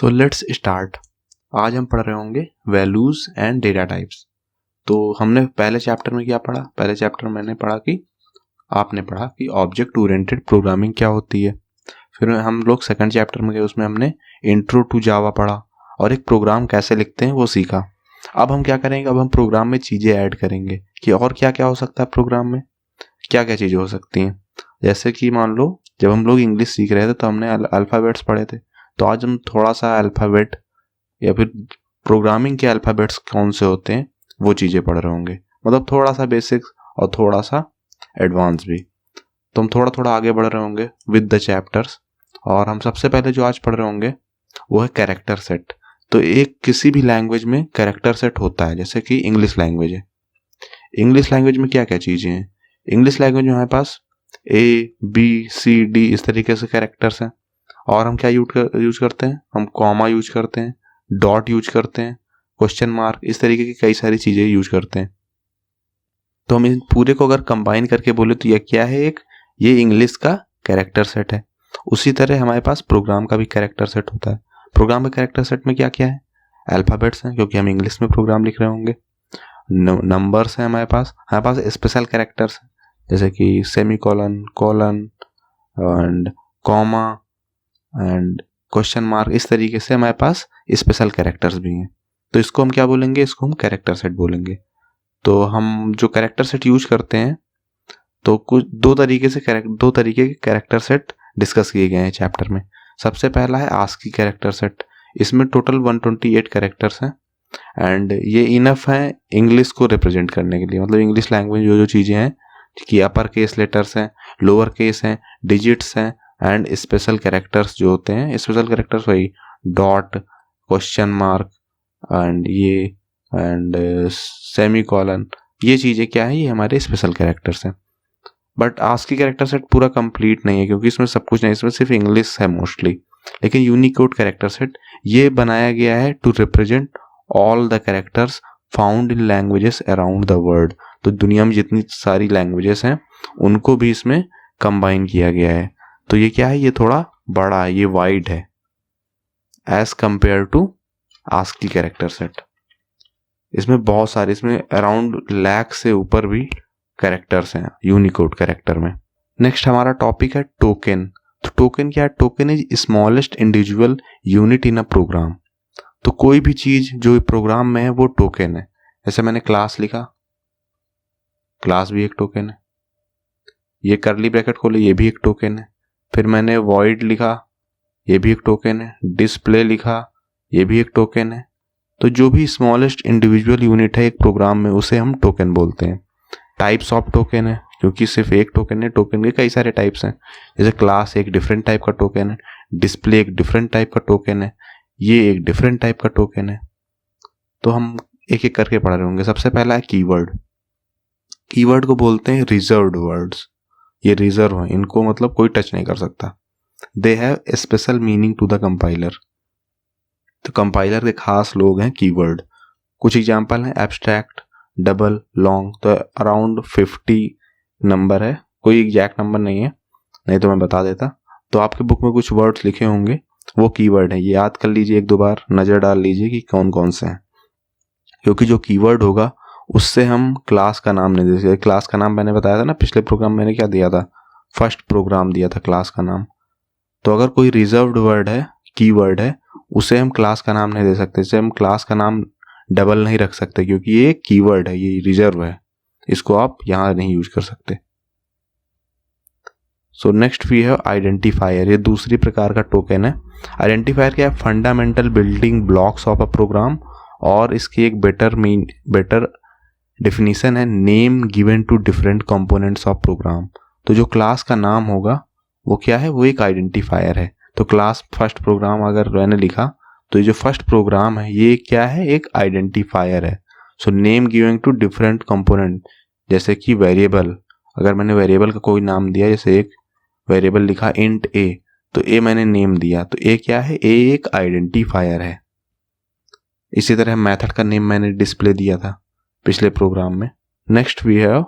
So let's start. आज हम पढ़ रहे होंगे वैल्यूज एंड डेटा टाइप्स। तो हमने पहले चैप्टर में क्या पढ़ा? पहले चैप्टर में आपने पढ़ा कि ऑब्जेक्ट ओरिएंटेड प्रोग्रामिंग क्या होती है। फिर हम लोग सेकंड चैप्टर में गए, उसमें हमने इंट्रो टू जावा पढ़ा और एक प्रोग्राम कैसे लिखते हैं वो सीखा। अब हम क्या करेंगे? अब हम प्रोग्राम में चीज़ें ऐड करेंगे कि और क्या क्या हो सकता है प्रोग्राम में, क्या क्या चीज़ें हो सकती हैं। जैसे कि मान लो जब हम लोग इंग्लिश सीख रहे थे तो हमने अल्फ़ाबेट्स पढ़े थे, तो आज हम थोड़ा सा अल्फ़ाबेट या फिर प्रोग्रामिंग के अल्फ़ाबेट्स कौन से होते हैं वो चीज़ें पढ़ रहे होंगे। मतलब थोड़ा सा बेसिक्स और थोड़ा सा एडवांस भी। तो हम थोड़ा थोड़ा आगे बढ़ रहे होंगे विद द चैप्टर्स। और हम सबसे पहले जो आज पढ़ रहे होंगे वो है कैरेक्टर सेट। तो एक किसी भी लैंग्वेज में कैरेक्टर सेट होता है, जैसे कि इंग्लिश लैंग्वेज है। इंग्लिश लैंग्वेज में क्या क्या चीज़ें हैं? इंग्लिश लैंग्वेज में हमारे पास ABCD इस तरीके से कैरेक्टर्स हैं। और हम क्या यूज करते हैं? हम कॉमा यूज करते हैं, डॉट यूज करते हैं, क्वेश्चन मार्क, इस तरीके की कई सारी चीज़ें यूज करते हैं। तो हम इन पूरे को अगर कंबाइन करके बोले तो यह क्या है? ये इंग्लिश का कैरेक्टर सेट है। उसी तरह हमारे पास प्रोग्राम का भी कैरेक्टर सेट होता है। प्रोग्राम के कैरेक्टर सेट में क्या क्या है? अल्फ़ाबेट्स हैं, क्योंकि हम इंग्लिश में प्रोग्राम लिख रहे होंगे। नंबर्स हैं हमारे पास स्पेशल कैरेक्टर्स हैं, जैसे कि semicolon, colon and comma and question mark. इस तरीके से हमारे पास स्पेशल कैरेक्टर्स भी हैं। तो इसको हम क्या बोलेंगे? इसको हम कैरेक्टर सेट बोलेंगे। तो हम जो कैरेक्टर सेट यूज करते हैं, तो कुछ दो तरीके के कैरेक्टर सेट डिस्कस किए गए हैं चैप्टर में। सबसे पहला है आस्की कैरेक्टर सेट। इसमें टोटल 128 कैरेक्टर्स हैं एंड ये इनफ है इंग्लिश को रिप्रेजेंट करने के लिए। मतलब इंग्लिश लैंग्वेज जो चीज़ें हैं कि अपर केस लेटर्स हैं, लोअर केस हैं, डिजिट्स हैं एंड स्पेशल कैरेक्टर्स जो होते हैं, स्पेशल कैरेक्टर्स वही dot, question mark and semicolon, ये चीज़ें क्या है? ये हमारे स्पेशल कैरेक्टर्स हैं। बट आस्की कैरेक्टर सेट पूरा कंप्लीट नहीं है, क्योंकि इसमें सब कुछ नहीं, इसमें सिर्फ इंग्लिश है मोस्टली। लेकिन यूनिकोड कैरेक्टर सेट ये बनाया गया है to represent all the characters found in languages around the world. तो दुनिया में जितनी सारी लैंग्वेजेस हैं उनको भी इसमें कंबाइन किया गया है। तो ये क्या है? ये थोड़ा बड़ा है, ये वाइड है as compared to ASCII character set. इसमें बहुत सारे, इसमें अराउंड लाख से ऊपर भी कैरेक्टर्स हैं यूनिकोड कैरेक्टर में। नेक्स्ट हमारा टॉपिक है टोकन। तो टोकन क्या है? Token is smallest individual unit in a program. तो कोई भी चीज जो प्रोग्राम में है वो टोकन है। जैसे मैंने क्लास लिखा, क्लास भी एक टोकन है। ये करली ब्रैकेट खोले, ये भी एक टोकन है। फिर मैंने वॉइड लिखा, ये भी एक टोकन है। डिस्प्ले लिखा, ये भी एक टोकन है। तो जो भी स्मॉलेस्ट इंडिविजुअल यूनिट है एक प्रोग्राम में, उसे हम टोकन बोलते हैं। टाइप्स ऑफ टोकन है, क्योंकि सिर्फ एक टोकन है, टोकन के कई सारे टाइप्स हैं। जैसे क्लास एक डिफरेंट टाइप का टोकन है, डिस्प्ले एक डिफरेंट टाइप का टोकन है, ये एक डिफरेंट टाइप का टोकन है। तो हम एक एक करके पढ़ रहे होंगे। सबसे पहला है कीवर्ड। कीवर्ड को बोलते हैं रिजर्व्ड वर्ड्स। ये रिजर्व है, इनको मतलब कोई टच नहीं कर सकता। They have a special meaning to the compiler. तो कंपाइलर के खास लोग हैं कीवर्ड। कुछ एग्जांपल हैं एब्स्ट्रैक्ट, डबल, लॉन्ग। तो अराउंड 50 नंबर है, कोई एग्जैक्ट नंबर नहीं है, नहीं तो मैं बता देता। तो आपके बुक में कुछ वर्ड्स लिखे होंगे, वो कीवर्ड है। ये याद कर लीजिए, एक दो बार नज़र डाल लीजिए कि कौन कौन से हैं, क्योंकि जो कीवर्ड होगा उससे हम क्लास का नाम नहीं दे सकते। क्लास का नाम मैंने बताया था ना, पिछले प्रोग्राम में मैंने क्या दिया था? फर्स्ट प्रोग्राम दिया था क्लास का नाम। तो अगर कोई रिजर्व्ड वर्ड है, कीवर्ड है, उसे हम क्लास का नाम नहीं दे सकते। जैसे हम क्लास का नाम डबल नहीं रख सकते, क्योंकि ये कीवर्ड है, ये रिजर्व है, इसको आप यहाँ नहीं यूज कर सकते। सो नेक्स्ट वी है आइडेंटिफायर। ये दूसरी प्रकार का टोकन है। आइडेंटिफायर क्या है? Fundamental building blocks of a program. और इसकी एक बेटर डेफिनेशन है name given to different components of program. तो जो क्लास का नाम होगा वो क्या है? वो एक आइडेंटिफायर है। तो क्लास फर्स्ट प्रोग्राम अगर मैंने लिखा, तो ये जो फर्स्ट प्रोग्राम है ये क्या है? एक आइडेंटिफायर है। So name given to different component, जैसे कि वेरिएबल। अगर मैंने वेरिएबल का कोई नाम दिया, जैसे एक वेरिएबल लिखा इंट ए, तो ए मैंने नेम दिया, तो ए क्या है? ए एक आइडेंटिफायर है। इसी तरह मेथड का नेम मैंने डिस्प्ले दिया था पिछले प्रोग्राम में। नेक्स्ट वी हैव,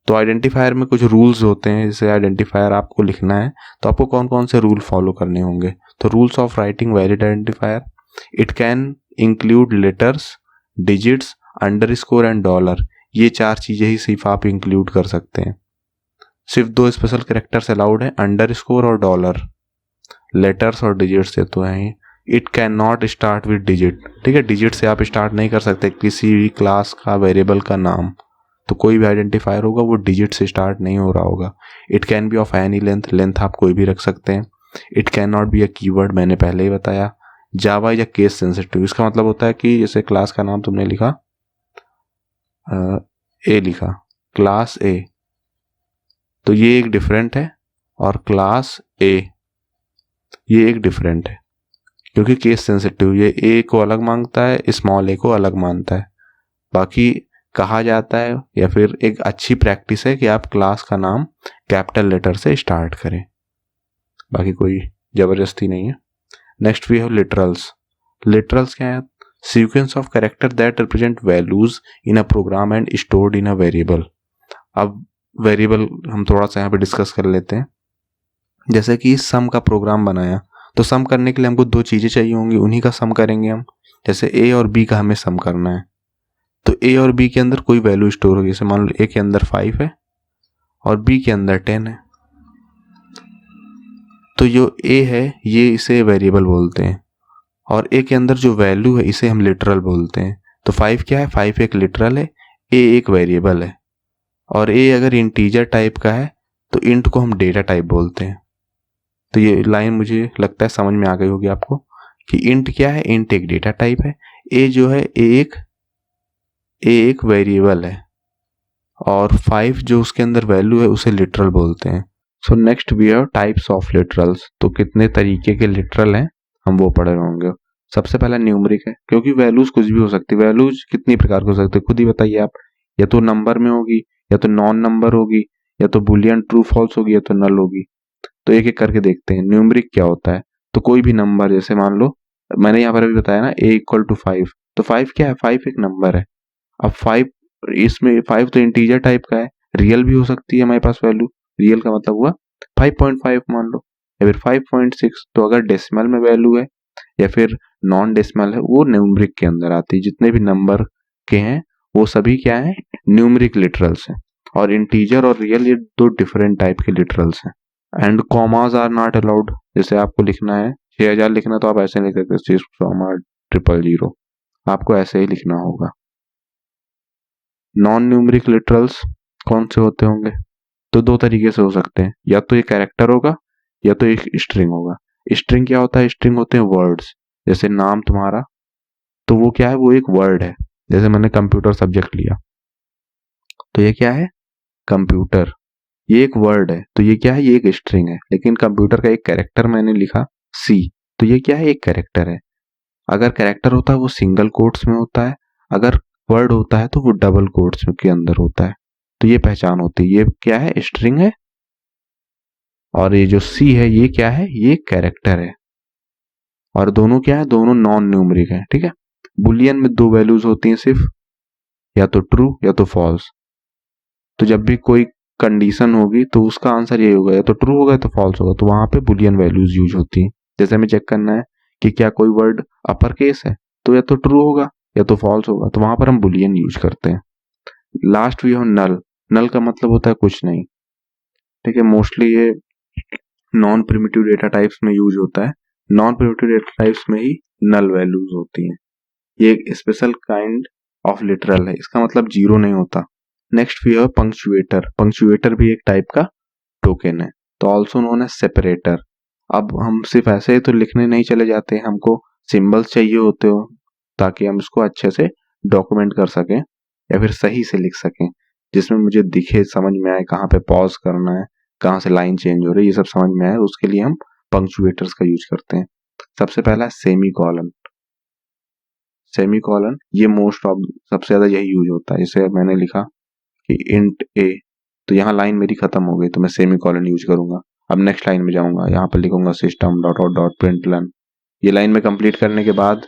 तो आइडेंटिफायर में कुछ रूल्स होते हैं। जैसे आइडेंटिफायर आपको लिखना है तो आपको कौन कौन से रूल फॉलो करने होंगे? तो rules of writing valid identifier, it can include letters, digits, underscore and dollar. ये 4 चीज़ें ही सिर्फ आप इंक्लूड कर सकते हैं। सिर्फ 2 स्पेशल कैरेक्टर्स अलाउड है, अंडरस्कोर और डॉलर। लेटर्स और डिजिट से तो हैं। It can not start with digit, ठीक है, डिजिट से आप स्टार्ट नहीं कर सकते किसी भी क्लास का वेरिएबल का नाम। तो कोई भी आइडेंटिफायर होगा वो डिजिट से स्टार्ट नहीं हो रहा होगा। It can be of any length, length आप कोई भी रख सकते हैं। It can not be a keyword, मैंने पहले ही बताया। जावा या केस सेंसिटिव, इसका मतलब होता है कि जैसे क्लास का नाम तुमने लिखा ए लिखा, क्लास ए, तो ये एक डिफरेंट है, और क्लास ए ये एक डिफरेंट है, क्योंकि केस सेंसिटिव ये ए को अलग मांगता है, स्मॉल ए को अलग मानता है। बाकी कहा जाता है या फिर एक अच्छी प्रैक्टिस है कि आप क्लास का नाम कैपिटल लेटर से स्टार्ट करें, बाकी कोई जबरदस्ती नहीं है। Next we have literals. Literals क्या है? Sequence of character that represent values in a program and stored in a variable. अब वेरिएबल हम थोड़ा सा यहाँ पे डिस्कस कर लेते हैं। जैसे कि सम का प्रोग्राम बनाया, तो सम करने के लिए हमको 2 चीज़ें चाहिए होंगी, उन्हीं का सम करेंगे हम। जैसे ए और बी का हमें सम करना है, तो ए और बी के अंदर कोई वैल्यू स्टोर होगी। जैसे मान लो ए के अंदर 5 है और बी के अंदर 10 है, तो जो ए है ये इसे वेरिएबल बोलते हैं, और ए के अंदर जो वैल्यू है इसे हम लिटरल बोलते हैं। तो 5 क्या है? 5 एक लिटरल है, ए एक वेरिएबल है। और ए अगर इंटीजर टाइप का है तो इंट को हम डेटा टाइप बोलते हैं। तो ये लाइन मुझे लगता है समझ में आ गई होगी आपको कि इंट क्या है? इंट एक डेटा टाइप है, ए जो है ए एक वेरिएबल है, और 5 जो उसके अंदर वैल्यू है उसे लिटरल बोलते हैं। So next we have types of literals. तो कितने तरीके के लिटरल हैं हम वो पढ़ रहे होंगे। सबसे पहला न्यूमरिक है, क्योंकि वैल्यूज कुछ भी हो सकती है। वैल्यूज कितनी प्रकार की हो सकती है खुद ही बताइए आप, या तो नंबर में होगी, या तो नॉन नंबर होगी, या तो बुलियन ट्रू फॉल्स होगी, या तो नल होगी। तो एक एक करके देखते हैं। न्यूमरिक क्या होता है? तो कोई भी नंबर, जैसे मान लो मैंने यहाँ पर अभी बताया ना a इक्वल टू 5, तो 5 क्या है? 5 एक नंबर है। अब 5, इसमें 5 तो इंटीजर टाइप का है, रियल भी हो सकती है हमारे पास वैल्यू। रियल का मतलब हुआ 5.5 मान लो, या फिर 5.6। तो अगर डेसिमल में वैल्यू है या फिर नॉन डेसिमल है, वो न्यूमरिक के अंदर आती है। जितने भी नंबर के हैं वो सभी क्या है? न्यूमरिक लिटरल्स हैं। और इंटीजर और रियल ये 2 डिफरेंट टाइप के लिटरल्स हैं। And commas are not allowed. जैसे आपको लिखना है 6000 लिखना, तो आप ऐसे लिख सकते हैं 6,000,000, आपको ऐसे ही लिखना होगा। नॉन न्यूमरिक लिटरल्स कौन से होते होंगे? तो 2 तरीके से हो सकते हैं, या तो ये कैरेक्टर होगा या तो एक स्ट्रिंग होगा। स्ट्रिंग क्या होता है? स्ट्रिंग होते हैं वर्ड्स। जैसे नाम तुम्हारा, तो वो क्या है? वो एक वर्ड है। जैसे मैंने कंप्यूटर सब्जेक्ट लिया, तो ये क्या है? कंप्यूटर, ये एक वर्ड है। तो ये क्या है? ये एक स्ट्रिंग है। लेकिन कंप्यूटर का एक कैरेक्टर मैंने लिखा सी, तो ये क्या है? एक कैरेक्टर है। अगर कैरेक्टर होता है वो सिंगल कोट्स में होता है, अगर वर्ड होता है तो वो डबल कोट्स के अंदर होता है। तो ये पहचान होती है। ये क्या है? स्ट्रिंग है। और ये जो सी है ये क्या है? ये कैरेक्टर है। और दोनों क्या है? दोनों नॉन न्यूमरिक है। ठीक है। बुलियन में 2 वैल्यूज होती हैं सिर्फ, या तो ट्रू या तो फॉल्स। तो जब भी कोई कंडीशन होगी तो उसका आंसर ये होगा, या तो ट्रू होगा या तो फॉल्स होगा। तो वहां पे बुलियन वैल्यूज यूज होती हैं। जैसे हमें चेक करना है कि क्या कोई वर्ड अपर केस है, तो या तो ट्रू होगा या तो फॉल्स होगा, तो वहां पर हम बुलियन यूज करते हैं। लास्ट वी हैव नल। नल का मतलब होता है कुछ नहीं। ठीक है। मोस्टली ये नॉन प्रिमिटिव डेटा टाइप्स में यूज होता है। नॉन प्रिमिटिव डेटा टाइप्स में ही नल वैल्यूज होती हैं। ये एक स्पेशल काइंड ऑफ लिटरल है, इसका मतलब जीरो नहीं होता। Next we have punctuator. Punctuator भी एक टाइप का टोकन है, तो ऑल्सो नोन एज सेपरेटर। अब हम सिर्फ ऐसे ही तो लिखने नहीं चले जाते, हमको सिंबल्स चाहिए होते हो ताकि हम इसको अच्छे से डॉक्यूमेंट कर सकें या फिर सही से लिख सकें, जिसमें मुझे दिखे, समझ में आए कहाँ पे पॉज करना है, कहाँ से लाइन चेंज हो रही है, ये सब समझ में आए। उसके लिए हम पंक्चुएटर्स का यूज करते हैं। सबसे पहला सेमी कॉलन। सेमी कॉलन ये मोस्ट ऑफ सबसे ज्यादा यही यूज होता है। जैसे मैंने लिखा कि इंट ए, तो यहाँ लाइन मेरी खत्म हो गई तो मैं सेमी कॉलन यूज करूंगा। अब नेक्स्ट लाइन में जाऊंगा, यहाँ पर लिखूंगा system dot out dot println. ये लाइन में कंप्लीट करने के बाद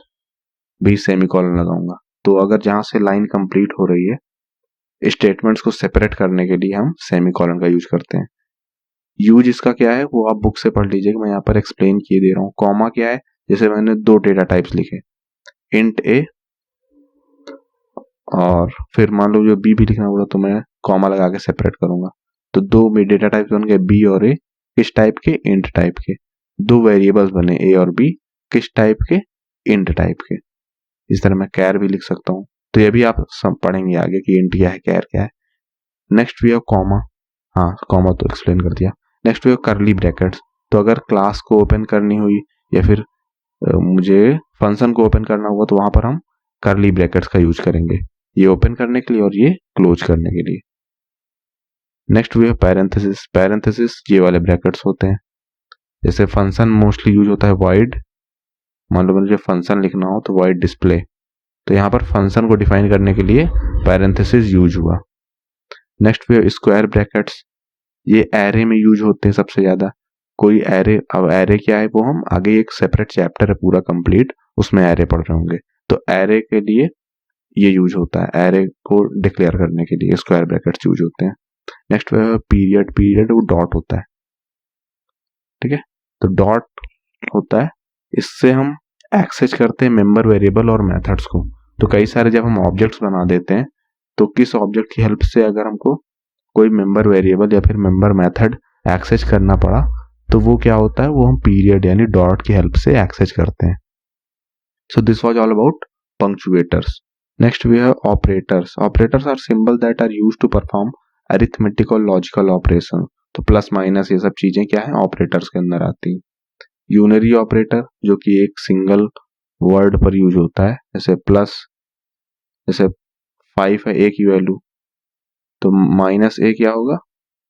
भी सेमी कॉलन लगाऊंगा। तो अगर जहां से लाइन कंप्लीट हो रही है, स्टेटमेंट्स को सेपरेट करने के लिए हम सेमी कॉलन का यूज करते हैं। यूज इसका क्या है वो आप बुक से पढ़ लीजिएगा, मैं यहाँ पर एक्सप्लेन किए दे रहा हूँ। कॉमा क्या है? जैसे मैंने दो डेटा टाइप्स लिखे, इंट ए और फिर मान लो जो बी भी लिखना होगा तो मैं कॉमा लगा के सेपरेट करूंगा। तो दो डेटा टाइप्स बन गए बी और ए, किस टाइप के, इंट टाइप के। दो वेरिएबल्स बने ए और बी, किस टाइप के, इंट टाइप के। इस तरह मैं कैर भी लिख सकता हूँ। तो ये भी आप सब पढ़ेंगे आगे कि इंट क्या है, कैर क्या है। नेक्स्ट वी हैव कॉमा, हाँ कॉमा तो एक्सप्लेन कर दिया। Next we have curly brackets. तो अगर क्लास को ओपन करनी हुई या फिर मुझे फंक्शन को ओपन करना हुआ तो वहां पर हम करली ब्रैकेट्स का यूज करेंगे, ये ओपन करने के लिए और ये क्लोज करने के लिए। Next we have parenthesis. Parenthesis ये वाले ब्रैकेट्स होते हैं। जैसे फंक्शन मोस्टली यूज होता है वाइड, मान लो मुझे फंक्शन लिखना हो तो वाइड डिस्प्ले, तो यहाँ पर फंक्शन को डिफाइन करने के लिए पैरेंथेसिस यूज हुआ। Next we have square brackets. ये एरे में यूज होते हैं सबसे ज्यादा। कोई एरे, अब एरे क्या है वो हम आगे एक सेपरेट चैप्टर है पूरा कंप्लीट, उसमें एरे पढ़ रहे होंगे। तो एरे के लिए ये यूज होता है, एरे को डिक्लेयर करने के लिए स्क्वायर ब्रैकेट्स यूज होते हैं। Next period. पीरियड वो डॉट होता है, ठीक है। तो डॉट होता है, इससे हम एक्सेस करते हैं मेंबर वेरिएबल और मेथड्स को। तो कई सारे जब हम ऑब्जेक्ट्स बना देते हैं तो किस ऑब्जेक्ट की हेल्प से अगर हमको कोई मेंबर वेरिएबल या फिर मेंबर मेथड एक्सेस करना पड़ा तो वो क्या होता है, वो हम पीरियड यानी डॉट की हेल्प से एक्सेस करते हैं। So this was all about punctuators. Next we have operators. Operators are symbols that are used to perform arithmetic और logical operation. तो प्लस माइनस ये सब चीजें क्या है, ऑपरेटर्स के अंदर आती हैं। यूनरी ऑपरेटर जो कि एक सिंगल वर्ड पर यूज होता है, जैसे प्लस, जैसे 5 है ए की वैल्यू, तो माइनस ए क्या होगा,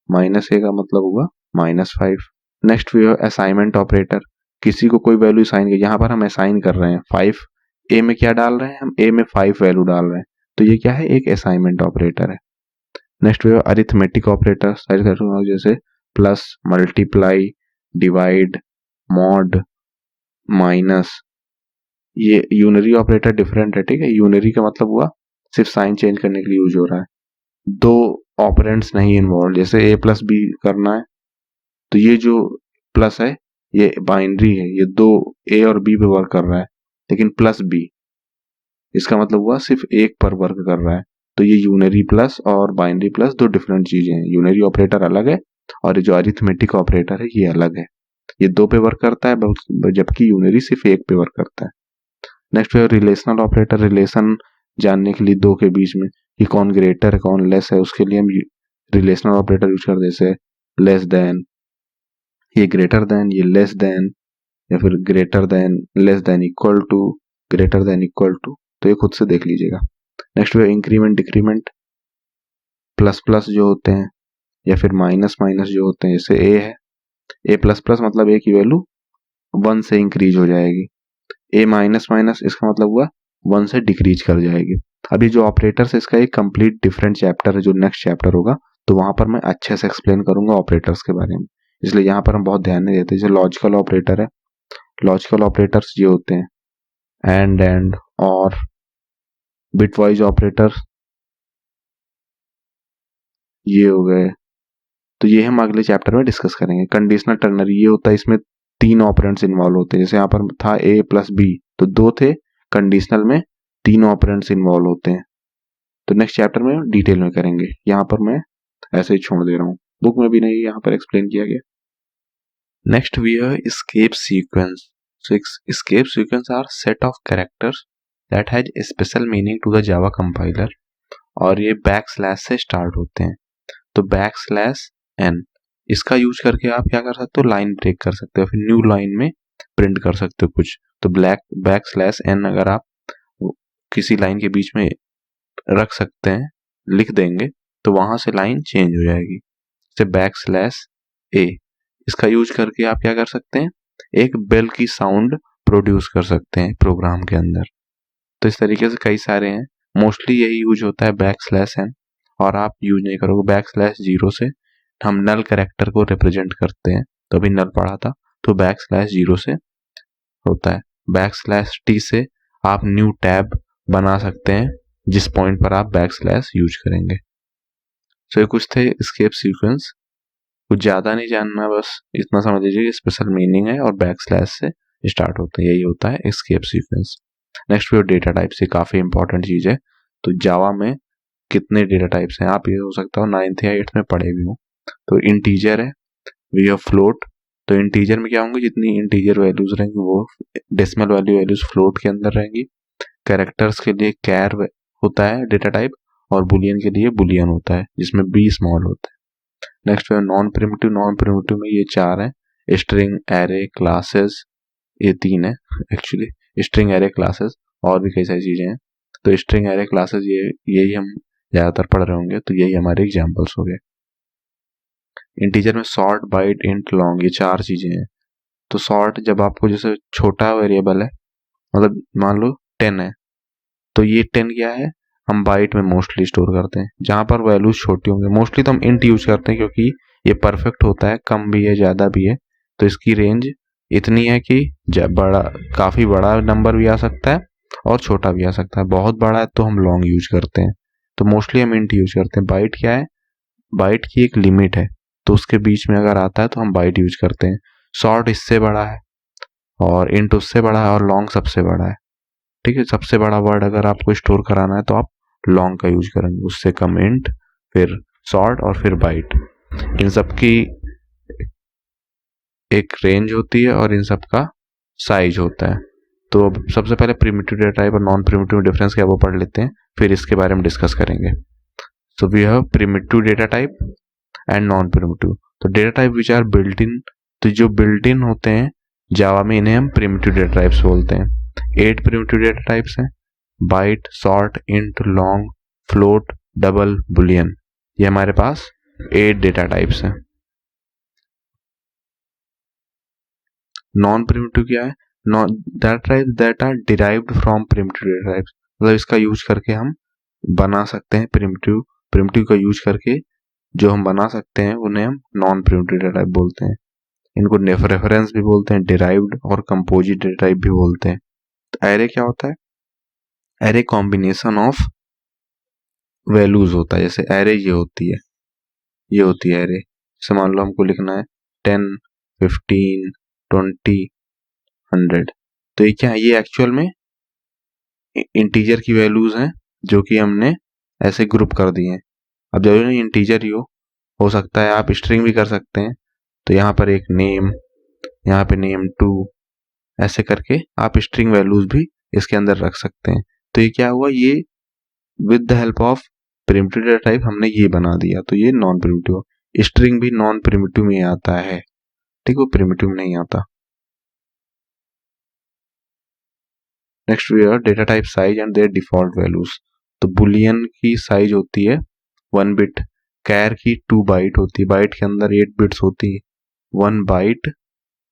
माइनस ए का मतलब होगा -5। Next we have assignment operator. किसी को कोई वैल्यू असाइन कर, यहाँ पर हम असाइन कर रहे हैं 5, ए में क्या डाल रहे हैं हम, ए में 5 वैल्यू डाल रहे हैं, तो ये क्या है, एक असाइनमेंट ऑपरेटर है। Next we have arithmetic operator. जैसे plus, multiply, divide, mod, minus. ये यूनरी ऑपरेटर डिफरेंट है, ठीक है। यूनरी का मतलब हुआ सिर्फ साइन चेंज करने के लिए यूज हो रहा है, दो ऑपरेंड्स नहीं इन्वॉल्व। जैसे ए प्लस बी करना है तो ये जो प्लस है ये बाइनरी है, ये दो ए और बी पे वर्क कर रहा है, लेकिन प्लस बी इसका मतलब हुआ सिर्फ एक पर वर्क कर रहा है। तो ये यूनरी प्लस और बाइनरी प्लस दो डिफरेंट चीजें हैं। यूनरी ऑपरेटर अलग है और ये जो अरिथमेटिक ऑपरेटर है ये अलग है। ये दो पे वर्क करता है जबकि यूनरी सिर्फ एक पे वर्क करता है। नेक्स्ट है रिलेशनल ऑपरेटर। रिलेशन जानने के लिए दो के बीच में कि कौन ग्रेटर है कौन लेस है, उसके लिए हम रिलेशनल ऑपरेटर यूज करते हैं, जैसे लेस देन, ये ग्रेटर देन, ये लेस देन, या फिर greater than, less than, equal to, greater than, equal to. तो ये खुद से देख लीजिएगा। नेक्स्ट है इंक्रीमेंट डिक्रीमेंट। प्लस प्लस जो होते हैं या फिर माइनस माइनस जो होते हैं, जैसे ए है, ए प्लस प्लस मतलब ए की वैल्यू 1 से इंक्रीज हो जाएगी, ए माइनस माइनस इसका मतलब हुआ 1 से डिक्रीज कर जाएगी। अभी जो ऑपरेटर्स, इसका एक कंप्लीट डिफरेंट चैप्टर है जो नेक्स्ट चैप्टर होगा, तो वहां पर मैं अच्छे से एक्सप्लेन करूंगा ऑपरेटर्स के बारे में, इसलिए यहाँ पर हम बहुत ध्यान नहीं देते। जैसे लॉजिकल ऑपरेटर है, लॉजिकल ऑपरेटर्स ये होते हैं एंड और बिटवाइज ऑपरेटर ये हो गए। तो ये हम अगले चैप्टर में डिस्कस करेंगे। कंडीशनल टर्नरी ये होता है, इसमें 3 ऑपरेंड्स इन्वॉल्व होते हैं। जैसे यहाँ पर था ए प्लस बी तो 2 थे, कंडीशनल में 3 ऑपरेंड्स इन्वॉल्व होते हैं। तो नेक्स्ट चैप्टर में डिटेल में करेंगे, यहाँ पर मैं ऐसे ही छोड़ दे रहा हूँ, बुक में भी नहीं यहाँ पर एक्सप्लेन किया गया। नेक्स्ट वी है escape sequence. So escape sequence are set of characters that has a special meaning to the Java compiler और ये बैकस्लैश से स्टार्ट होते हैं। तो बैकस्लैश एन इसका यूज करके आप क्या कर सकते हो, लाइन ब्रेक कर सकते हो, फिर न्यू लाइन में प्रिंट कर सकते हो कुछ। तो बैकस्लैश एन अगर आप किसी लाइन के बीच में रख सकते हैं, लिख देंगे, तो वहां से लाइन चेंज हो जाएगी। जैसे बैकस्लैश ए, इसका यूज करके आप क्या कर सकते हैं, एक बेल की साउंड प्रोड्यूस कर सकते हैं प्रोग्राम के अंदर। तो इस तरीके से कई सारे हैं, मोस्टली यही यूज होता है बैकस्लैश एन, और आप यूज नहीं करोगे। बैकस्लैश 0 से हम नल कैरेक्टर को रिप्रेजेंट करते हैं, तो अभी नल पढ़ा था, तो बैकस्लैश 0 से होता है। बैकस्लैश टी से आप न्यू टैब बना सकते हैं जिस पॉइंट पर आप बैकस्लैश यूज करेंगे। तो ये कुछ थे एस्केप सीक्वेंस, कुछ ज्यादा नहीं जानना, बस इतना समझ लीजिए स्पेशल मीनिंग है और बैकस्लैश से स्टार्ट होते हैं। यही होता है एस्केप सीक्वेंस। नेक्स्ट भी डेटा टाइप से काफ़ी इंपॉर्टेंट चीज़ है। तो जावा में कितने डेटा टाइप्स हैं, आप ये हो सकता हो 9th या 8th में पढ़े भी हो। तो इंटीजर है, वी हैव फ्लोट। तो इंटीजर में क्या होंगे, जितनी इंटीजर वैल्यूज रहेंगी वो डेसिमल वैल्यूज फ्लोट के अंदर रहेंगी। कैरेक्टर्स के लिए कैर होता है डेटा टाइप, और बुलियन के लिए बुलियन होता है जिसमें बी स्मॉल होता है। नेक्स्ट है नॉन प्रिमिटिव। नॉन प्रिमिटिव में ये 4 है, स्ट्रिंग, एरे, क्लासेस, ये 3 है एक्चुअली, स्ट्रिंग, एरे, क्लासेस, और भी कई सारी चीजें हैं। तो स्ट्रिंग, एरे, क्लासेस यही हम ज्यादातर पढ़ रहे होंगे, तो यही हमारे एग्जाम्पल्स हो गए। इंटीजर में सॉर्ट, बाइट, इंट, लॉन्ग, ये 4 चीजें हैं। तो सॉर्ट जब आपको जैसे छोटा वेरिएबल है, मतलब मान लो 10 है, तो ये 10 क्या है, हम बाइट में मोस्टली स्टोर करते हैं। जहां पर वैल्यूज छोटी होंगे मोस्टली तो हम इंट यूज करते हैं, क्योंकि ये परफेक्ट होता है, कम भी है ज्यादा भी है। तो इसकी रेंज इतनी है कि बड़ा, काफी बड़ा नंबर भी आ सकता है और छोटा भी आ सकता है। बहुत बड़ा है तो हम लॉन्ग यूज करते हैं, तो मोस्टली हम इंट यूज करते हैं। बाइट क्या है, बाइट की एक लिमिट है, तो उसके बीच में अगर आता है तो हम बाइट यूज करते हैं। शॉर्ट इससे बड़ा है और इंट उससे बड़ा है और लॉन्ग सबसे बड़ा है। ठीक है, सबसे बड़ा वर्ड अगर आपको स्टोर कराना है तो आप लॉन्ग का यूज करेंगे, उससे कम इंट, फिर शॉर्ट और फिर बाइट। इन सब की एक रेंज होती है और इन सब का साइज होता है। तो अब सबसे पहले प्रिमिटिव डेटा टाइप और नॉन प्रिमिटिव डिफरेंस क्या वो पढ़ लेते हैं, फिर इसके बारे में डिस्कस करेंगे। So we have primitive data type and non primitive. तो data type which are built in, तो जो बिल्ट इन होते हैं जावा में, इन्हें हम प्रिमिटिव डेटा टाइप्स बोलते हैं। 8 प्रिमिटिव डेटा टाइप्स हैं, byte, short, int, long, float, double, boolean. ये हमारे पास 8 डेटा टाइप्स हैं। नॉन प्रिमिटिव क्या है, data types that are derived from primitive data types, मतलब इसका यूज करके हम बना सकते हैं प्रिमिटिव, प्रिमिटिव का यूज करके जो हम बना सकते हैं उन्हें हम नॉन प्रिमिटिव डेटा टाइप बोलते हैं। इनको रेफरेंस भी बोलते हैं, डिराइव्ड और कंपोजिट डेटा टाइप भी बोलते हैं। तो एरे क्या होता है, एरे कॉम्बिनेशन ऑफ वैल्यूज होता है। जैसे एरे ये होती है एरे। जैसे मान लो हमको लिखना है 10, 15, 20, 100। तो ये क्या है, ये एक्चुअल में इंटीजर की वैल्यूज हैं जो कि हमने ऐसे ग्रुप कर दिए हैं। अब जरूरी नहीं इंटीजर ही हो सकता है आप स्ट्रिंग भी कर सकते हैं। तो यहाँ पर एक नेम, यहाँ पे नेम 2, ऐसे करके आप स्ट्रिंग वैल्यूज भी इसके अंदर रख सकते हैं। तो ये क्या हुआ, ये with the help of primitive data type हमने ये बना दिया, तो ये नॉन प्रिमिटिव। स्ट्रिंग भी नॉन प्रिमिटिव में आता है, ठीक, वो प्रिमिटिव में नहीं आता। Next we are data type size and their default values. तो बुलियन की साइज होती है 1 बिट, कैर की 2 बाइट होती है, बाइट के अंदर 8 बिट्स होती है, 1 byte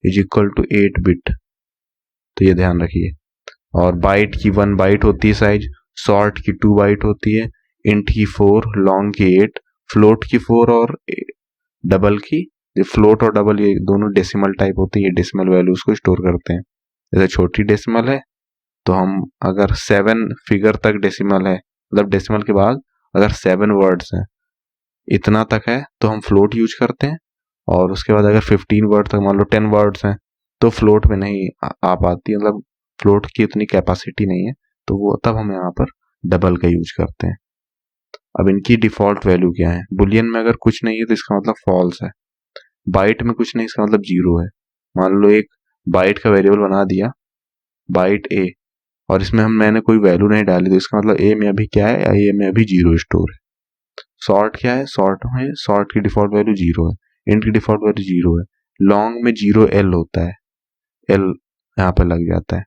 is equal to 8 bit, तो ये ध्यान रखिए। और बाइट की 1 बाइट होती है साइज, शॉर्ट की 2 बाइट होती है, इंट की 4, लॉन्ग की 8, फ्लोट की 4 और डबल की, फ्लोट और डबल ये दोनों डेसिमल टाइप होती है, ये डेसिमल वैल्यूज को स्टोर करते हैं। जैसे छोटी डेसिमल है तो हम अगर 7 फिगर तक डेसिमल है, मतलब डेसिमल के बाद अगर 7 वर्ड्स हैं, इतना तक है तो हम फ्लोट यूज करते हैं। और उसके बाद अगर 15 वर्ड तक, मान लो 10 वर्ड्स हैं, तो फ्लोट में नहीं आ पाती, मतलब फ्लोट की उतनी कैपेसिटी नहीं है, तो वो तब हम यहाँ पर डबल का यूज करते हैं। अब इनकी डिफॉल्ट वैल्यू क्या है, बुलियन में अगर कुछ नहीं है तो इसका मतलब फॉल्स है, बाइट में कुछ नहीं इसका मतलब 0 है। मान लो एक बाइट का वेरिएबल बना दिया, बाइट ए, और इसमें मैंने कोई वैल्यू नहीं डाली, तो इसका मतलब ए में अभी क्या है, ए में अभी 0 स्टोर है। शॉर्ट क्या है, शॉर्ट में शॉर्ट की डिफॉल्ट वैल्यू 0 है, इंट की डिफॉल्ट वैल्यू 0 है, लॉन्ग में 0 एल होता है, एल यहाँ पर लग जाता है,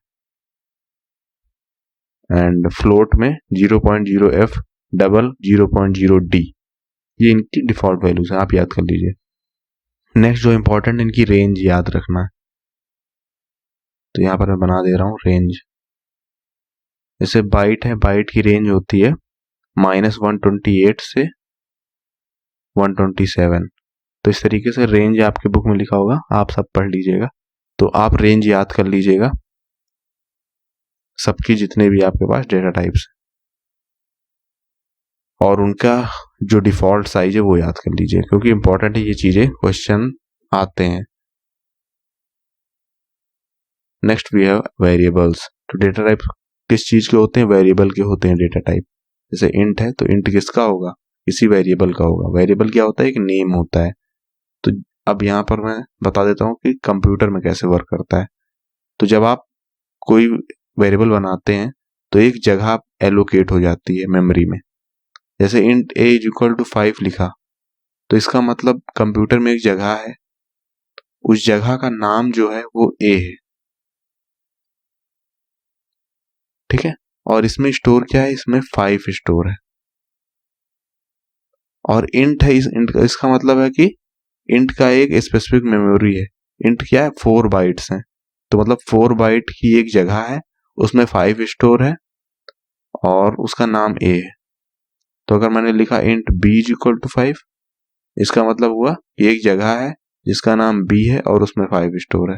एंड फ्लोट में 0.0 एफ, डबल 0.0 डी, ये इनकी डिफॉल्ट वैल्यूज है, आप याद कर लीजिए। नेक्स्ट जो इंपॉर्टेंट, इनकी रेंज याद रखना है। तो यहाँ पर मैं बना दे रहा हूँ रेंज। जैसे बाइट है, बाइट की रेंज होती है -128 से 127। तो इस तरीके से रेंज आपके बुक में लिखा होगा, आप सब पढ़ लीजिएगा। तो आप रेंज याद कर लीजिएगा सबकी, जितने भी आपके पास डेटा टाइप्स, और उनका जो डिफॉल्ट साइज है वो याद कर लीजिए, क्योंकि इंपॉर्टेंट है ये चीजें, क्वेश्चन आते हैं। Next we have variables. तो डेटा टाइप किस चीज के होते हैं? वेरिएबल के होते हैं डेटा टाइप। जैसे इंट है तो इंट किसका होगा? किसी वेरिएबल का होगा। वेरिएबल क्या होता है? एक नेम होता है। तो अब यहाँ पर मैं बता देता हूँ कि कंप्यूटर में कैसे वर्क करता है। तो जब आप कोई वेरिएबल बनाते हैं तो एक जगह एलोकेट हो जाती है मेमोरी में। जैसे int a is equal to 5 लिखा, तो इसका मतलब कंप्यूटर में एक जगह है, उस जगह का नाम जो है वो a है, ठीक है। और इसमें स्टोर क्या है? इसमें 5 स्टोर है। और इंट है, इस इंट का इसका मतलब है कि इंट का एक स्पेसिफिक मेमोरी है। इंट क्या है? 4 बाइट्स हैं। तो मतलब 4 बाइट की एक जगह है, उसमें 5 स्टोर है और उसका नाम a है। तो अगर मैंने लिखा int b is equal to 5, इसका मतलब हुआ एक जगह है जिसका नाम b है और उसमें 5 स्टोर है।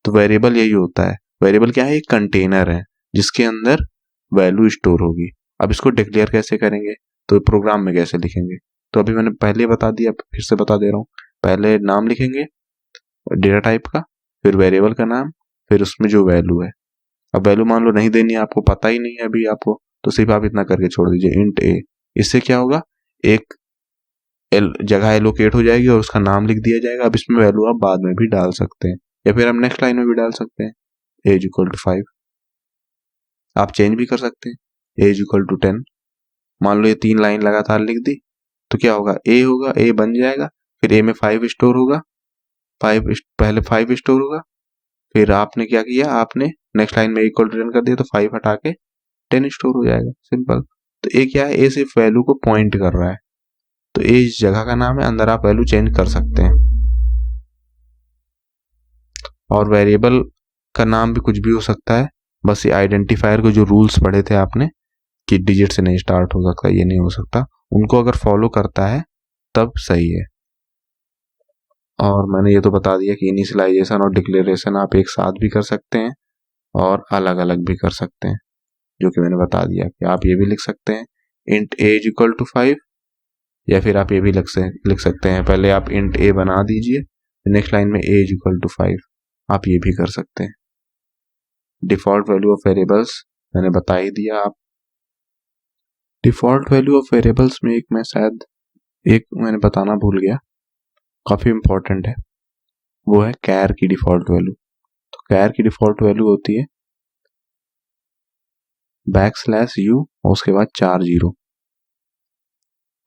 तो वेरिएबल यही होता है। वेरिएबल क्या है? एक कंटेनर है जिसके अंदर वैल्यू स्टोर होगी। अब इसको डिक्लेयर कैसे करेंगे? तो प्रोग्राम में कैसे लिखेंगे? तो अभी मैंने पहले बता दिया, फिर से बता दे रहा हूँ। पहले नाम लिखेंगे डेटा टाइप का, फिर वेरिएबल का नाम, फिर उसमें जो वैल्यू है। अब वैल्यू मान लो नहीं देनी है, आपको पता ही नहीं है अभी आपको, तो सिर्फ आप इतना करके छोड़ दीजिए इंट a। इससे क्या होगा? एक जगह एलोकेट हो जाएगी और उसका नाम लिख दिया जाएगा। अब इसमें वैल्यू आप बाद में भी डाल सकते हैं या फिर हम नेक्स्ट लाइन में भी डाल सकते हैं। a इज इक्वल टू 5 आप चेंज भी कर सकते हैं। a इज इक्वल टू 10 मान लो ये 3 लाइन लगातार लिख दी, तो क्या होगा? a होगा, a बन जाएगा, फिर a में 5 स्टोर होगा, 5 पहले 5 स्टोर होगा, फिर आपने क्या किया? आपने नेक्स्ट लाइन में इक्वल टू 10 कर दिया तो 5 हटा के 10 स्टोर हो जाएगा। सिंपल। तो ए क्या है? ए सिर्फ वैल्यू को पॉइंट कर रहा है। तो ए इस जगह का नाम है, अंदर आप वैल्यू चेंज कर सकते हैं। और वेरिएबल का नाम भी कुछ भी हो सकता है। बस ये आइडेंटिफायर को जो रूल्स पढ़े थे आपने कि डिजिट से नहीं स्टार्ट हो सकता, ये नहीं हो सकता, उनको अगर फॉलो करता है तब सही है। और मैंने ये तो बता दिया कि इनिशियलाइजेशन और डिक्लेरेशन आप एक साथ भी कर सकते हैं और अलग अलग भी कर सकते हैं, जो कि मैंने बता दिया कि आप ये भी लिख सकते हैं int a is equal to 5, या फिर आप ये भी लिख सकते हैं पहले आप इंट a बना दीजिए, नेक्स्ट लाइन में a इज इक्वल टू 5, आप ये भी कर सकते हैं। डिफॉल्ट वैल्यू ऑफ वेरिएबल्स मैंने बता ही दिया। आप डिफॉल्ट वैल्यू ऑफ वेरिएबल्स में एक मैंने बताना भूल गया, काफी इंपॉर्टेंट है, वो है कैर की डिफॉल्ट वैल्यू। तो कैर की डिफॉल्ट वैल्यू होती है \u और उसके बाद 4 0।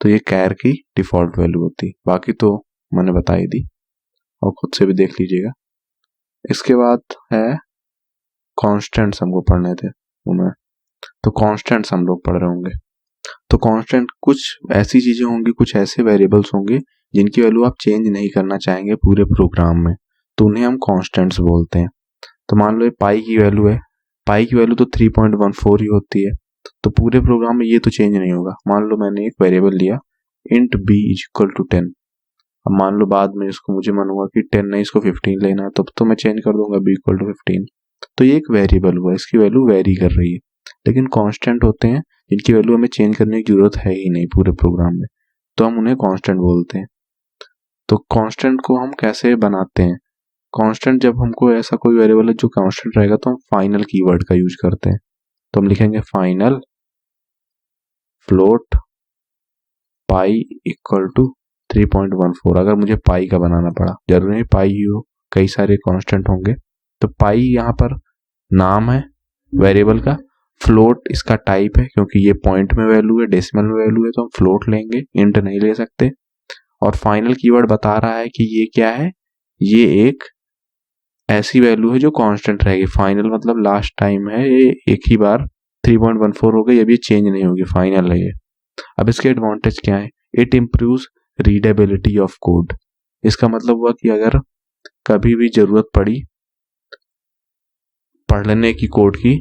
तो ये कैर की डिफॉल्ट वैल्यू होती है। बाकी तो मैंने बता ही दी और खुद से भी देख लीजिएगा। इसके बाद है कॉन्स्टेंट्स, हमको पढ़ने थे उन्हें, तो कॉन्स्टेंट्स हम लोग पढ़ रहे होंगे। तो कांस्टेंट कुछ ऐसी चीजें होंगी, कुछ ऐसे वेरिएबल्स होंगे जिनकी वैल्यू आप चेंज नहीं करना चाहेंगे पूरे प्रोग्राम में, तो उन्हें हम कांस्टेंट्स बोलते हैं। तो मान लो पाई की वैल्यू है, पाई की वैल्यू तो 3.14 ही होती है, तो पूरे प्रोग्राम में ये तो चेंज नहीं होगा। मान लो मैंने एक वेरिएबल लिया int b is equal to 10, अब मान लो बाद में इसको मुझे मन हुआ कि 10 नहीं इसको 15 लेना है, तब तो मैं चेंज कर दूंगा b इक्वल टू 15। तो ये एक वेरिएबल हुआ, इसकी वैल्यू वेरी कर रही है। लेकिन कांस्टेंट होते हैं जिनकी वैल्यू हमें चेंज करने की जरूरत है ही नहीं पूरे प्रोग्राम में, तो हम उन्हें कांस्टेंट बोलते हैं। तो कांस्टेंट को हम कैसे बनाते हैं? कांस्टेंट जब हमको ऐसा कोई वेरिएबल है जो कांस्टेंट रहेगा तो हम फाइनल कीवर्ड का यूज करते हैं। तो हम लिखेंगे final float pi equal to 3.14। अगर मुझे पाई का बनाना पड़ा, जरूरी नहीं पाई ही हो, कई सारे कांस्टेंट होंगे। तो पाई यहाँ पर नाम है वेरिएबल का, फ्लोट इसका टाइप है क्योंकि ये पॉइंट में वैल्यू है, डेसिमल में वैल्यू है, तो हम फ्लोट लेंगे, इंट नहीं ले सकते। और फाइनल कीवर्ड बता रहा है कि ये क्या है? ये एक ऐसी वैल्यू है जो कांस्टेंट रहेगी। फाइनल मतलब लास्ट टाइम है, ये एक ही बार 3.14 हो गई, अब ये चेंज नहीं होगी, फाइनल है ये। अब इसके एडवांटेज क्या है? It improves readability of code. इसका मतलब हुआ कि अगर कभी भी जरूरत पड़ी पढ़ने की कोड की,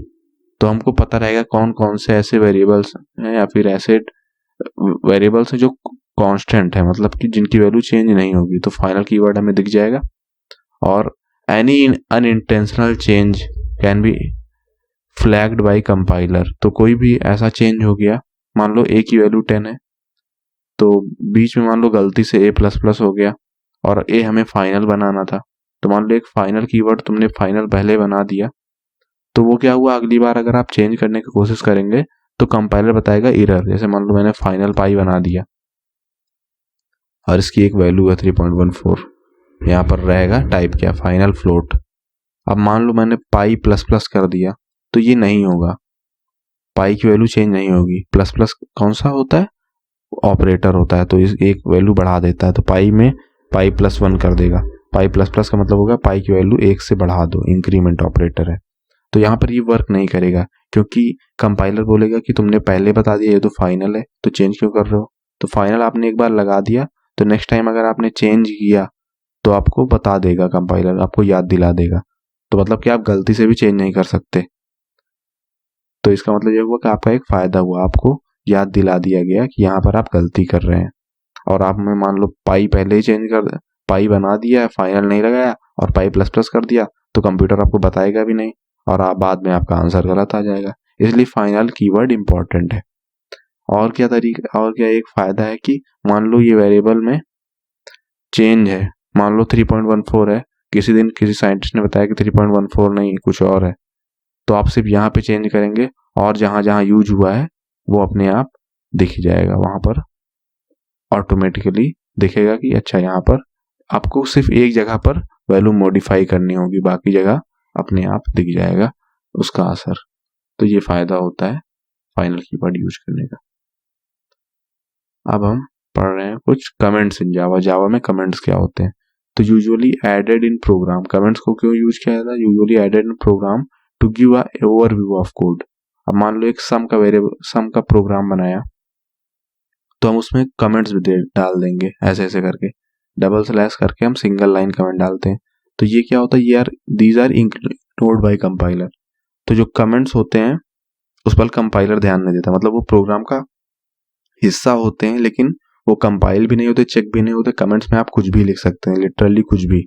तो हमको पता रहेगा कौन कौन से ऐसे वेरिएबल्स हैं या फिर ऐसे वेरिएबल्स हैं जो कांस्टेंट है, मतलब कि जिनकी वैल्यू चेंज नहीं होगी। तो फाइनल कीवर्ड हमें दिख जाएगा। और any unintentional change can be flagged by compiler. तो कोई भी ऐसा चेंज हो गया, मान लो a की वैल्यू 10 है, तो बीच में मान लो गलती से a++ हो गया और a हमें फाइनल बनाना था, तो मान लो एक फाइनल कीवर्ड तुमने फाइनल पहले बना दिया, तो वो क्या हुआ, अगली बार अगर आप चेंज करने की कोशिश करेंगे तो कंपाइलर बताएगा एरर। जैसे मान लो मैंने फाइनल पाई बना दिया और इसकी एक वैल्यू है 3.14, यहाँ पर रहेगा टाइप क्या, फाइनल फ्लोट। अब मान लो मैंने पाई प्लस प्लस कर दिया, तो ये नहीं होगा, पाई की वैल्यू चेंज नहीं होगी। प्लस प्लस कौन सा होता है, ऑपरेटर होता है, तो इस एक वैल्यू बढ़ा देता है, तो पाई में पाई प्लस 1 कर देगा। पाई प्लस प्लस का मतलब होगा पाई की वैल्यू 1 से बढ़ा दो, इंक्रीमेंट ऑपरेटर है। तो यहाँ पर ये वर्क नहीं करेगा, क्योंकि कंपाइलर बोलेगा कि तुमने पहले बता दिया ये तो फाइनल है, तो चेंज क्यों कर रहे हो। तो फाइनल आपने एक बार लगा दिया, तो नेक्स्ट टाइम अगर आपने चेंज किया तो आपको बता देगा, कंपाइलर आपको याद दिला देगा। तो मतलब कि आप गलती से भी चेंज नहीं कर सकते। तो इसका मतलब ये हुआ कि आपका एक फायदा हुआ, आपको याद दिला दिया गया कि यहाँ पर आप गलती कर रहे हैं। और आप में मान लो पाई पहले ही चेंज कर, पाई बना दिया, फाइनल नहीं लगाया और पाई प्लस प्लस कर दिया, तो कंप्यूटर आपको बताएगा भी नहीं और आप बाद में आपका आंसर गलत आ जाएगा। इसलिए फाइनल कीवर्ड इंपॉर्टेंट है। और क्या तरीका, और क्या एक फायदा है कि मान लो ये वेरिएबल में चेंज है, मान लो 3.14 है, किसी दिन किसी साइंटिस्ट ने बताया कि 3.14 नहीं कुछ और है, तो आप सिर्फ यहाँ पे चेंज करेंगे और जहां जहां यूज हुआ है वो अपने आप दिख जाएगा, वहां पर ऑटोमेटिकली दिखेगा कि अच्छा यहाँ पर आपको सिर्फ एक जगह पर वैल्यू मॉडिफाई करनी होगी, बाकी जगह अपने आप दिख जाएगा उसका असर। तो ये फायदा होता है फाइनल कीवर्ड यूज करने का। अब हम पढ़ रहे हैं कुछ कमेंट्स इन जावा। जावा में कमेंट्स क्या होते हैं, तो usually added in program. Comments को क्यों यूज किया जाता है, usually added in program to give a overview of code. अब मान लो एक सम का वेरिएबल, सम का प्रोग्राम बनाया, तो हम उसमें कमेंट्स भी डाल देंगे ऐसे ऐसे करके, डबल स्लैश करके हम सिंगल लाइन कमेंट डालते हैं। तो ये क्या होता है, ये these are included by compiler. तो जो कमेंट्स होते हैं उस पर कंपाइलर ध्यान नहीं देता, मतलब वो प्रोग्राम का हिस्सा होते हैं लेकिन वो कंपाइल भी नहीं होते, चेक भी नहीं होते। कमेंट्स में आप कुछ भी लिख सकते हैं, लिटरली कुछ भी,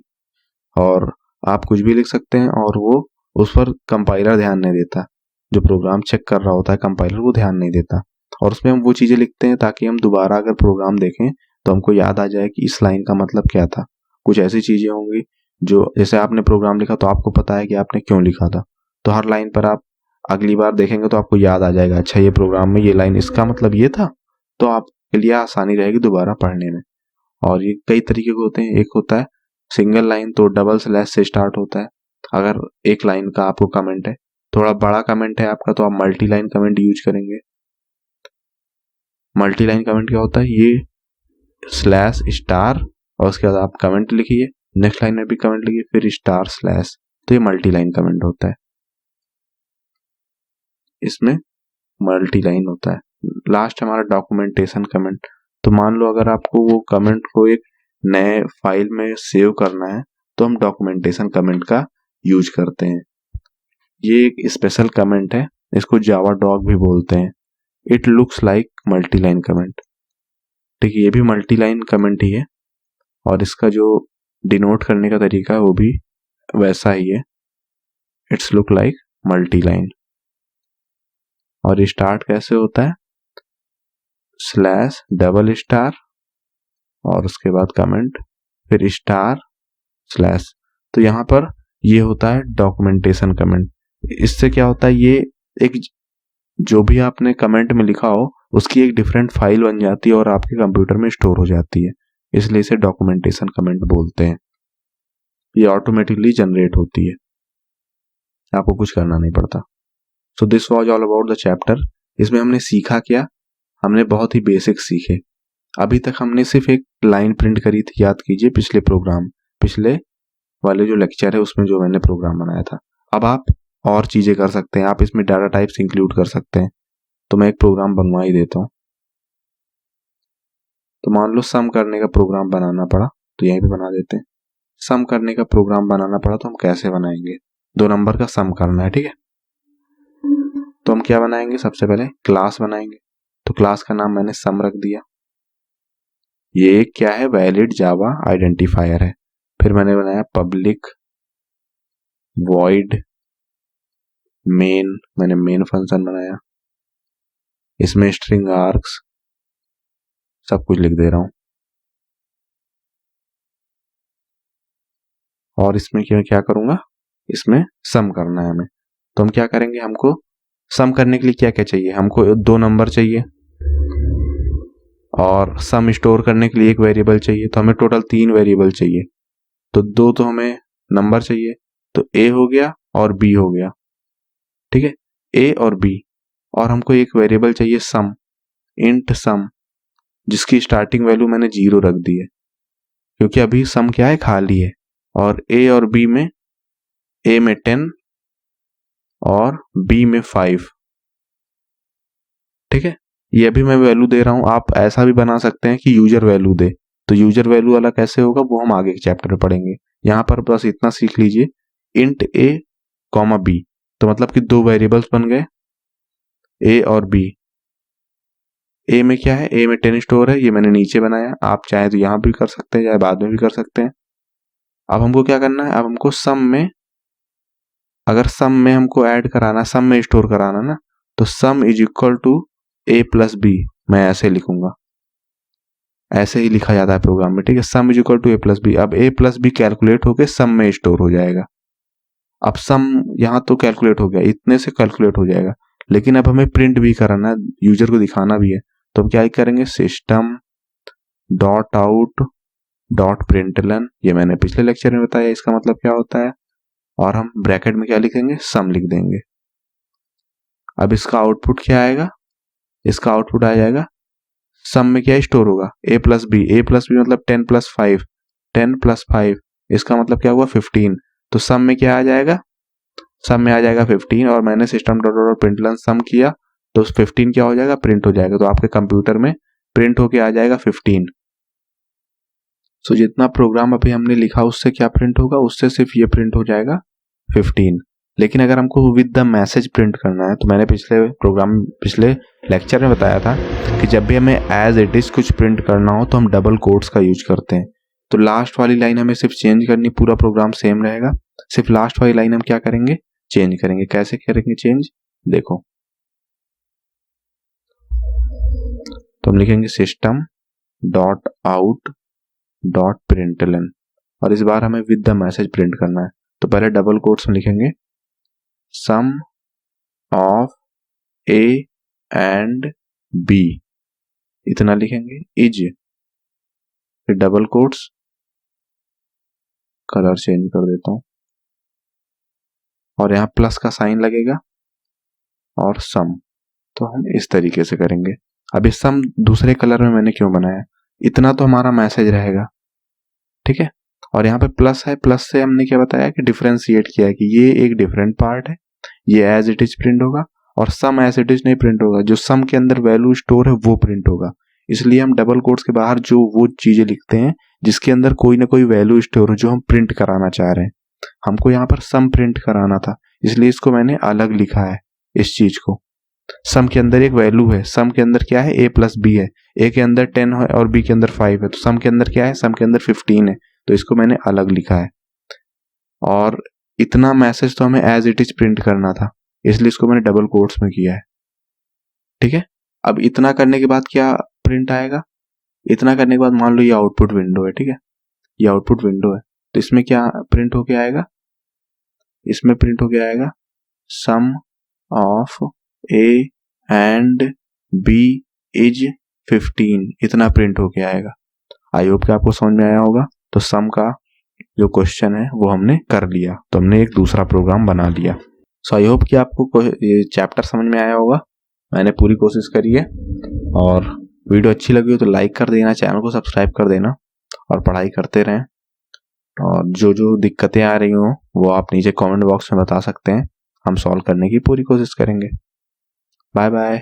और आप कुछ भी लिख सकते हैं और वो उस पर कंपाइलर ध्यान नहीं देता। जो प्रोग्राम चेक कर रहा होता है कंपाइलर, वो ध्यान नहीं देता। और उसमें हम वो चीजें लिखते हैं ताकि हम दोबारा अगर प्रोग्राम देखें तो हमको याद आ जाए कि इस लाइन का मतलब क्या था। कुछ ऐसी चीजें होंगी जो, जैसे आपने प्रोग्राम लिखा तो आपको पता है कि आपने क्यों लिखा था, तो हर लाइन पर आप अगली बार देखेंगे तो आपको याद आ जाएगा, अच्छा ये प्रोग्राम में ये लाइन इसका मतलब ये था, तो आपके लिए आसानी रहेगी दोबारा पढ़ने में। और ये कई तरीके के होते हैं। एक होता है सिंगल लाइन, तो डबल स्लैश से स्टार्ट होता है। अगर एक लाइन का आपको कमेंट है, थोड़ा बड़ा कमेंट है आपका, तो आप मल्टी लाइन कमेंट यूज करेंगे। मल्टी लाइन कमेंट क्या होता है, ये स्लैश स्टार और उसके बाद आप कमेंट लिखिए, नेक्स्ट लाइन में भी कमेंट लिखिए, फिर स्टार स्लैश, तो ये मल्टी लाइन कमेंट होता है। इसमें मल्टी लाइन होता है। लास्ट हमारा डॉक्यूमेंटेशन कमेंट। तो मान लो अगर आपको वो कमेंट को एक नए फाइल में सेव करना है तो हम डॉक्यूमेंटेशन कमेंट का यूज करते हैं। ये एक स्पेशल कमेंट है, इसको जावा डॉग भी बोलते हैं। It looks like multi line comment. ठीक है, ये भी मल्टी लाइन कमेंट ही है और इसका जो डिनोट करने का तरीका है वो भी वैसा ही है, it's look like multi line. और स्टार्ट कैसे होता है, स्लैश डबल स्टार और उसके बाद कमेंट, फिर स्टार स्लैश। तो यहाँ पर ये होता है डॉक्यूमेंटेशन कमेंट। इससे क्या होता है, ये एक जो भी आपने कमेंट में लिखा हो उसकी एक डिफरेंट फाइल बन जाती है और आपके कंप्यूटर में स्टोर हो जाती है, इसलिए इसे डॉक्यूमेंटेशन कमेंट बोलते हैं। ये ऑटोमेटिकली जनरेट होती है, आपको कुछ करना नहीं पड़ता। So this was all about the chapter. इसमें हमने सीखा क्या, हमने बहुत ही बेसिक सीखे। अभी तक हमने सिर्फ एक लाइन प्रिंट करी थी, याद कीजिए पिछले प्रोग्राम, पिछले वाले जो लेक्चर है उसमें जो मैंने प्रोग्राम बनाया था। अब आप और चीजें कर सकते हैं, आप इसमें डाटा टाइप्स इंक्लूड कर सकते हैं। तो मैं एक प्रोग्राम बनवा ही देता हूँ। तो मान लो सम करने का प्रोग्राम बनाना पड़ा, तो यहीं पे बना देते हैं। सम करने का प्रोग्राम बनाना पड़ा तो हम कैसे बनाएंगे, 2 नंबर का सम करना है, ठीक है। तो हम क्या बनाएंगे, सबसे पहले क्लास बनाएंगे। तो क्लास का नाम मैंने सम रख दिया। ये क्या है, वैलिड जावा आइडेंटिफायर है। फिर मैंने बनाया पब्लिक वॉइड मेन, मैंने मेन फंक्शन बनाया, इसमें स्ट्रिंग आर्क्स सब कुछ लिख दे रहा हूं। और इसमें क्या करूँगा, इसमें सम करना है हमें। तो हम क्या करेंगे, हमको सम करने के लिए क्या क्या चाहिए, हमको 2 नंबर चाहिए और सम स्टोर करने के लिए 1 वेरिएबल चाहिए। तो हमें टोटल 3 वेरिएबल चाहिए। तो 2 तो हमें नंबर चाहिए, तो ए हो गया और बी हो गया, ठीक है, ए और बी। और हमको 1 वेरिएबल चाहिए सम, इंट सम, जिसकी स्टार्टिंग वैल्यू मैंने 0 रख दी है क्योंकि अभी सम क्या है, खाली है। और ए और बी में, ए में 10 और बी में 5, ठीक है। ये अभी मैं वैल्यू दे रहा हूं, आप ऐसा भी बना सकते हैं कि यूजर वैल्यू दे। तो यूजर वैल्यू वाला कैसे होगा वो हम आगे के चैप्टर में पढ़ेंगे। यहां पर बस इतना सीख लीजिए, इंट ए कॉमा बी, तो मतलब कि 2 वेरिएबल्स बन गए, ए और बी। ए में क्या है, ए में 10 स्टोर है, ये मैंने नीचे बनाया, आप चाहे तो यहां भी कर सकते हैं, चाहे बाद में भी कर सकते हैं। अब हमको क्या करना है, अब हमको सम में, अगर सम में हमको ऐड कराना, सम में स्टोर कराना ना, तो sum is equal to A plus B, मैं ऐसे लिखूंगा, ऐसे ही लिखा जाता है प्रोग्राम में, ठीक है। Sum is equal to A plus B. अब ए प्लस बी कैलकुलेट होके सम में स्टोर हो जाएगा। अब सम यहां तो कैलकुलेट हो गया, इतने से कैलकुलेट हो जाएगा, लेकिन अब हमें प्रिंट भी करना है, यूजर को दिखाना भी है। तो हम क्या करेंगे, system dot out dot println, ये मैंने पिछले लेक्चर में बताया इसका मतलब क्या होता है। और हम ब्रैकेट में क्या लिखेंगे, सम लिख देंगे। अब इसका आउटपुट क्या आएगा, इसका आउटपुट आ जाएगा, सम में क्या स्टोर होगा, ए प्लस बी। ए प्लस बी मतलब 10 प्लस 5, 10 प्लस 5, इसका मतलब क्या हुआ, 15। तो सम में क्या आ जाएगा, सम में आ जाएगा 15। और मैंने सिस्टम डॉट डॉट प्रिंटलन सम किया तो 15 क्या हो जाएगा, प्रिंट हो जाएगा। तो आपके कंप्यूटर में प्रिंट होके आ जाएगा 15। सो जितना प्रोग्राम अभी हमने लिखा उससे क्या प्रिंट होगा, उससे सिर्फ ये प्रिंट हो जाएगा 15। लेकिन अगर हमको विद द मैसेज प्रिंट करना है, तो मैंने पिछले लेक्चर में बताया था कि जब भी हमें एज इट इज कुछ प्रिंट करना हो तो हम डबल कोट्स का यूज करते हैं। तो लास्ट वाली लाइन हमें सिर्फ चेंज करनी, पूरा प्रोग्राम सेम रहेगा, सिर्फ लास्ट वाली लाइन हम क्या करेंगे, चेंज करेंगे। कैसे करेंगे चेंज, देखो, तो हम लिखेंगे system dot out dot println, और इस बार हमें विद द मैसेज प्रिंट करना है। तो पहले डबल कोट्स में लिखेंगे सम ऑफ ए एंड बी, इतना लिखेंगे, इज, फिर डबल कोट्स, कलर चेंज कर देता हूं, और यहां प्लस का साइन लगेगा और सम। तो हम इस तरीके से करेंगे। अब इस सम दूसरे कलर में मैंने क्यों बनाया, इतना तो हमारा मैसेज रहेगा, ठीक है। और यहाँ पे प्लस है, प्लस से हमने क्या बताया कि डिफरेंशिएट किया है कि ये एक डिफरेंट पार्ट है, ये एज इट इज प्रिंट होगा, और सम एज इट इज नहीं प्रिंट होगा, जो सम के अंदर वैल्यू स्टोर है वो प्रिंट होगा। इसलिए हम डबल कोट्स के बाहर जो वो चीजें लिखते हैं जिसके अंदर कोई ना कोई वैल्यू स्टोर हो, जो हम प्रिंट कराना चाह रहे हैं। हमको यहाँ पर सम प्रिंट कराना था, इसलिए इसको मैंने अलग लिखा है। इस चीज को, सम के अंदर एक वैल्यू है, सम के अंदर क्या है, ए प्लस बी है, ए के अंदर 10 है और बी के अंदर 5 है, तो सम के अंदर क्या है, सम के अंदर 15 है, तो इसको मैंने अलग लिखा है। और इतना मैसेज तो हमें एज इट इज प्रिंट करना था, इसलिए इसको मैंने डबल कोट्स में किया है, ठीक है। अब इतना करने के बाद क्या प्रिंट आएगा, इतना करने के बाद मान लो ये आउटपुट विंडो है, ठीक है, ये आउटपुट विंडो है, तो इसमें क्या प्रिंट होके आएगा, इसमें प्रिंट होके आएगा sum of A and B is 15, इतना प्रिंट होके आएगा। आई होप कि आपको समझ में आया होगा। तो सम का जो क्वेश्चन है वो हमने कर लिया, तो हमने एक दूसरा प्रोग्राम बना लिया। सो आई होप कि आपको ये चैप्टर समझ में आया होगा, मैंने पूरी कोशिश करी है। और वीडियो अच्छी लगी हो तो लाइक कर देना, चैनल को सब्सक्राइब कर देना, और पढ़ाई करते रहें। और जो जो दिक्कतें आ रही हो वो आप नीचे कमेंट बॉक्स में बता सकते हैं, हम सॉल्व करने की पूरी कोशिश करेंगे। Bye bye.